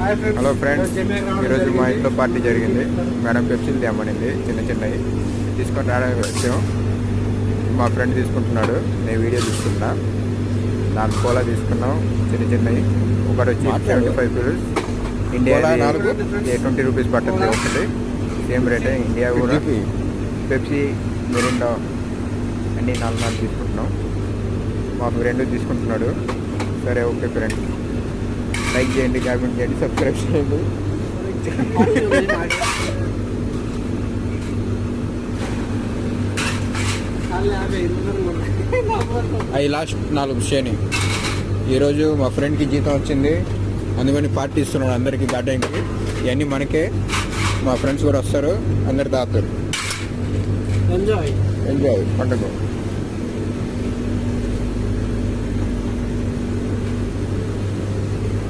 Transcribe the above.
Hello friends, ఈరోజు మా ఇంట్లో పార్టీ జరిగింది. మేడం పెప్సీలు తేమనింది, చిన్నవి తీసుకొని రావడానికి వచ్చాం. మా ఫ్రెండ్ తీసుకుంటున్నాడు, నేను వీడియో తీసుకున్నా. 4 కోలా తీసుకున్నాం, చిన్నవి. ఒకటి వచ్చి 75 రూపీస్. ఇండియా 20 రూపీస్ పడుతుంది ఒకటి, సేమ్ రేటే. ఇండియా కూడా పెప్సీ, మిరిండా అన్నీ 4 తీసుకుంటున్నాం. మా ఫ్రెండ్ తీసుకుంటున్నాడు. సరే, ఓకే ఫ్రెండ్, లైక్ చేయండి, కామెంట్ చేయండి, సబ్స్క్రైబ్ చేయండి. అవి లాస్ట్ 4 షేని. ఈరోజు మా ఫ్రెండ్కి జీతం వచ్చింది, అందుకని పార్టీ ఇస్తున్నాడు అందరికీ బర్త్డేకి. ఇవన్నీ మనకే, మా ఫ్రెండ్స్ కూడా వస్తారు, అందరు తాగుతారు. ఎంజాయ్ పండుగ.